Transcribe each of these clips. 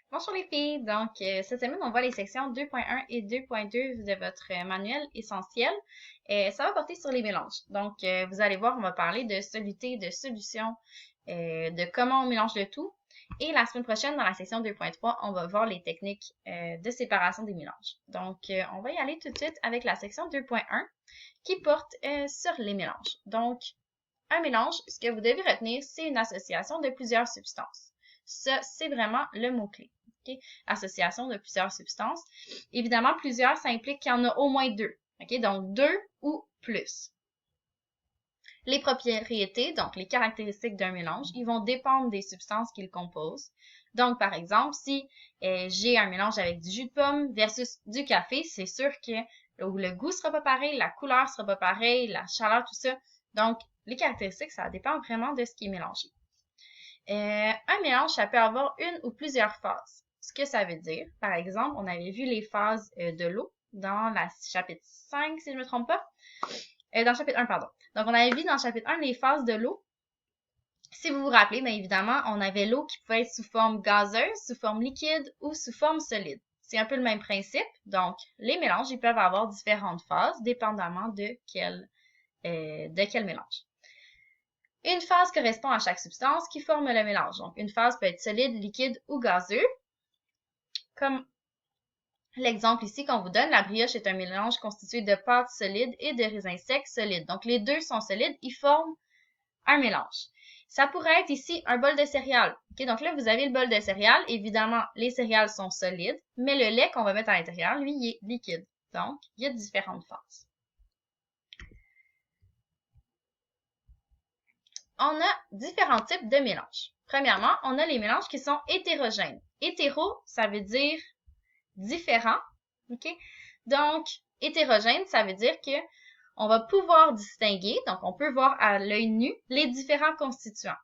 Bonjour les filles! Donc, cette semaine, on voit les sections 2.1 et 2.2 de votre manuel essentiel. Ça va porter sur les mélanges. Donc, vous allez voir, on va parler de soluté, de solution, de comment on mélange le tout. Et la semaine prochaine, dans la section 2.3, on va voir les techniques de séparation des mélanges. Donc, on va y aller tout de suite avec la section 2.1 qui porte sur les mélanges. Donc, un mélange, ce que vous devez retenir, c'est une association de plusieurs substances. Ça, c'est vraiment le mot-clé. Okay? Association de plusieurs substances. Évidemment, plusieurs, ça implique qu'il y en a au moins deux. Okay? Donc, deux ou plus. Les propriétés, donc les caractéristiques d'un mélange, ils vont dépendre des substances qu'il compose. Donc, par exemple, si j'ai un mélange avec du jus de pomme versus du café, c'est sûr que le goût sera pas pareil, la couleur sera pas pareille, la chaleur, tout ça. Donc, les caractéristiques, ça dépend vraiment de ce qui est mélangé. Un mélange, ça peut avoir une ou plusieurs phases. Ce que ça veut dire, par exemple, on avait vu les phases de l'eau dans le chapitre 5, si je ne me trompe pas. Dans le chapitre 1, pardon. Donc, on avait vu dans le chapitre 1 les phases de l'eau. Si vous vous rappelez, bien évidemment, on avait l'eau qui pouvait être sous forme gazeuse, sous forme liquide ou sous forme solide. C'est un peu le même principe. Donc, les mélanges, ils peuvent avoir différentes phases, dépendamment de quel mélange. Une phase correspond à chaque substance qui forme le mélange. Donc, une phase peut être solide, liquide ou gazeux. Comme l'exemple ici qu'on vous donne, la brioche est un mélange constitué de pâte solide et de raisins secs solides. Donc, les deux sont solides, ils forment un mélange. Ça pourrait être ici un bol de céréales. Okay? Donc là, vous avez le bol de céréales. Évidemment, les céréales sont solides, mais le lait qu'on va mettre à l'intérieur, lui, il est liquide. Donc, il y a différentes phases. On a différents types de mélanges. Premièrement, on a les mélanges qui sont hétérogènes. Hétéro, ça veut dire différent. OK? Donc, hétérogène, ça veut dire que on va pouvoir distinguer, donc on peut voir à l'œil nu, les différents constituants.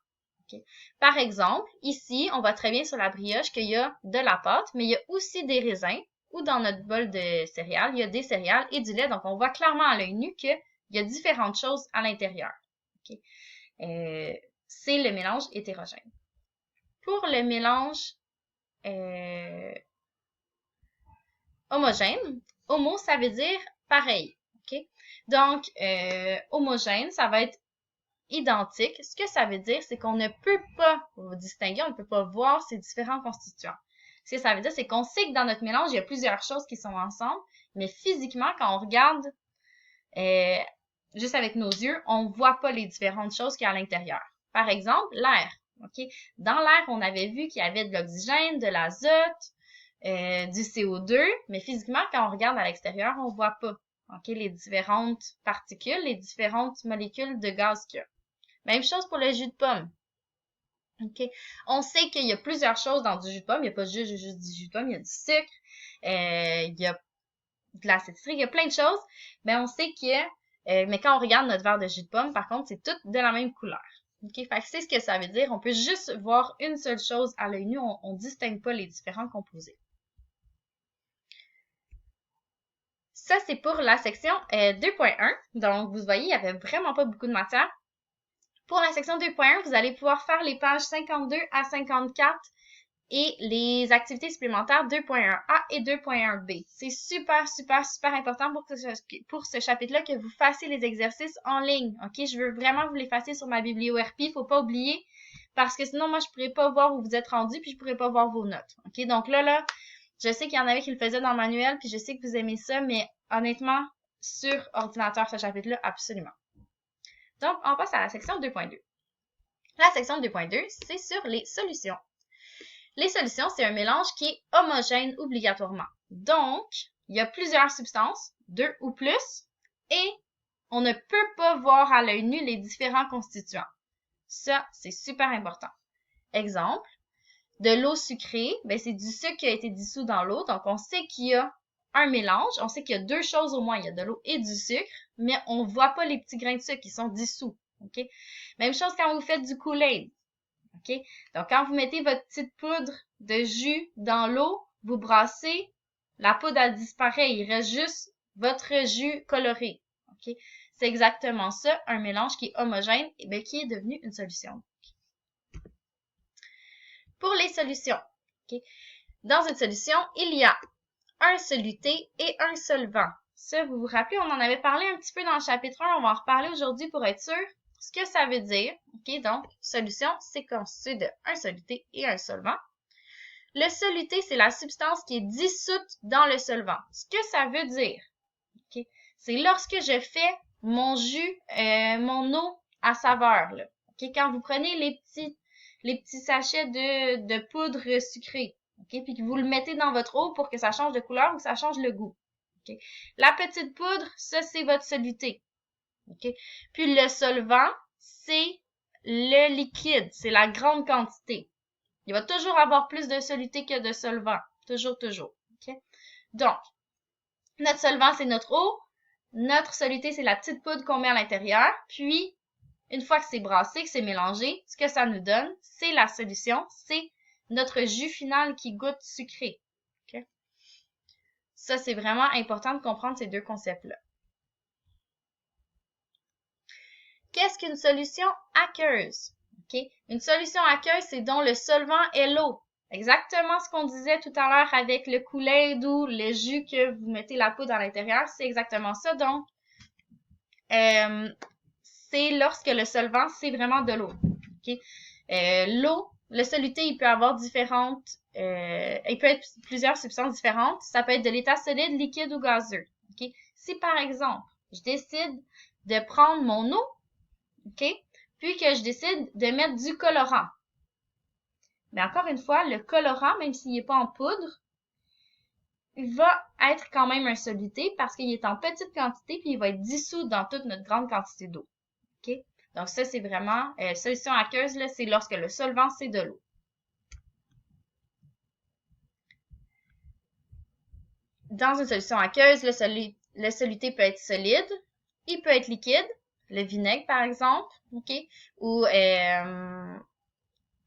Okay? Par exemple, ici, on voit très bien sur la brioche qu'il y a de la pâte, mais il y a aussi des raisins, ou dans notre bol de céréales, il y a des céréales et du lait. Donc, on voit clairement à l'œil nu qu'il y a différentes choses à l'intérieur. Okay? C'est le mélange hétérogène. Pour le mélange homogène, homo, ça veut dire pareil. Okay? Donc, homogène, ça va être identique. Ce que ça veut dire, c'est qu'on ne peut pas distinguer, on ne peut pas voir ces différents constituants. Ce que ça veut dire, c'est qu'on sait que dans notre mélange, il y a plusieurs choses qui sont ensemble, mais physiquement, quand on regarde juste avec nos yeux, on ne voit pas les différentes choses qu'il y a à l'intérieur. Par exemple, l'air. Okay? Dans l'air, on avait vu qu'il y avait de l'oxygène, de l'azote, du CO2, mais physiquement, quand on regarde à l'extérieur, on ne voit pas les différentes particules, les différentes molécules de gaz qu'il y a. Même chose pour le jus de pomme. Okay? On sait qu'il y a plusieurs choses dans du jus de pomme. Il n'y a pas juste du jus de pomme, il y a du sucre, il y a de l'acide citrique, il y a plein de choses. Mais on sait que, mais quand on regarde notre verre de jus de pomme, par contre, c'est tout de la même couleur. Okay? Fait que c'est ce que ça veut dire. On peut juste voir une seule chose à l'œil nu. On distingue pas les différents composés. Ça, c'est pour la section 2.1. Donc, vous voyez, il n'y avait vraiment pas beaucoup de matière. Pour la section 2.1, vous allez pouvoir faire les pages 52 à 54 et les activités supplémentaires 2.1a et 2.1b. C'est super, super, super important pour ce chapitre-là que vous fassiez les exercices en ligne. OK? Je veux vraiment que vous les fassiez sur ma biblio-RP. Il ne faut pas oublier parce que sinon, moi, je ne pourrais pas voir où vous êtes rendu puis je ne pourrais pas voir vos notes. OK? Donc là, je sais qu'il y en avait qui le faisaient dans le manuel puis je sais que vous aimez ça, mais honnêtement, sur ordinateur, ce chapitre-là, absolument. Donc, on passe à la section 2.2. La section 2.2, c'est sur les solutions. Les solutions, c'est un mélange qui est homogène obligatoirement. Donc, il y a plusieurs substances, deux ou plus, et on ne peut pas voir à l'œil nu les différents constituants. Ça, c'est super important. Exemple, de l'eau sucrée, ben c'est du sucre qui a été dissous dans l'eau, donc on sait qu'il y a un mélange, on sait qu'il y a deux choses au moins, il y a de l'eau et du sucre, mais on ne voit pas les petits grains de sucre qui sont dissous. Okay? Même chose quand vous faites du Kool-Aid. Okay? Donc, quand vous mettez votre petite poudre de jus dans l'eau, vous brassez, la poudre, elle disparaît, il reste juste votre jus coloré. Okay? C'est exactement ça, un mélange qui est homogène et bien, qui est devenu une solution. Pour les solutions, okay? Dans une solution, il y a un soluté et un solvant. Ça, vous vous rappelez, on en avait parlé un petit peu dans le chapitre 1, on va en reparler aujourd'hui pour être sûr ce que ça veut dire. OK, donc, solution, c'est constitué de un soluté et un solvant. Le soluté, c'est la substance qui est dissoute dans le solvant. Ce que ça veut dire, okay, c'est lorsque je fais mon jus, mon eau à saveur. Là, okay, quand vous prenez les petits sachets de poudre sucrée, okay, puis que vous le mettez dans votre eau pour que ça change de couleur ou que ça change le goût. Okay. La petite poudre, ça, c'est votre soluté. Okay. Puis le solvant, c'est le liquide, c'est la grande quantité. Il va toujours avoir plus de soluté que de solvant. Toujours, toujours. Okay? Donc, notre solvant, c'est notre eau. Notre soluté, c'est la petite poudre qu'on met à l'intérieur. Puis, une fois que c'est brassé, que c'est mélangé, ce que ça nous donne, c'est la solution. C'est notre jus final qui goûte sucré. Okay? Ça, c'est vraiment important de comprendre ces deux concepts-là. Qu'est-ce qu'une solution aqueuse? Okay? Une solution aqueuse, c'est dont le solvant est l'eau. Exactement ce qu'on disait tout à l'heure avec le Kool-Aid ou le jus que vous mettez la poudre à l'intérieur. C'est exactement ça. Donc, c'est lorsque le solvant, c'est vraiment de l'eau. Okay? L'eau, le soluté, il peut avoir différentes, il peut être plusieurs substances différentes. Ça peut être de l'état solide, liquide ou gazeux. Okay? Si par exemple, je décide de prendre mon eau, OK? Puis que je décide de mettre du colorant. Mais encore une fois, le colorant, même s'il n'est pas en poudre, il va être quand même un soluté parce qu'il est en petite quantité puis il va être dissous dans toute notre grande quantité d'eau. OK? Donc ça, c'est vraiment, solution aqueuse, là, c'est lorsque le solvant, c'est de l'eau. Dans une solution aqueuse, le soluté peut être solide, il peut être liquide, le vinaigre par exemple, OK? Ou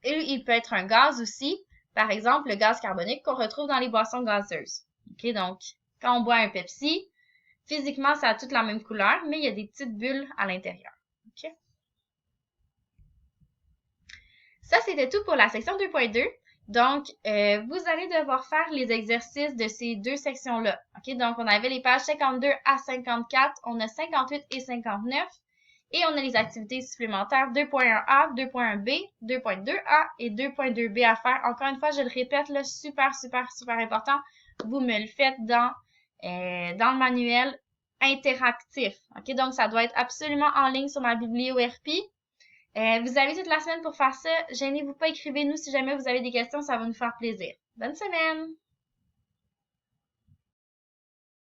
il peut être un gaz aussi, par exemple le gaz carbonique qu'on retrouve dans les boissons gazeuses. OK? Donc, quand on boit un Pepsi, physiquement, ça a toute la même couleur, mais il y a des petites bulles à l'intérieur. OK? Ça, c'était tout pour la section 2.2. Donc, vous allez devoir faire les exercices de ces deux sections-là. OK? Donc, on avait les pages 52 à 54, on a 58 et 59. Et on a les activités supplémentaires 2.1a, 2.1b, 2.2a et 2.2b à faire. Encore une fois, je le répète, là, super, super, super important. Vous me le faites dans le manuel interactif. OK? Donc, ça doit être absolument en ligne sur ma biblio-RP. Vous avez toute la semaine pour faire ça. Gênez-vous pas, écrivez-nous si jamais vous avez des questions, ça va nous faire plaisir. Bonne semaine!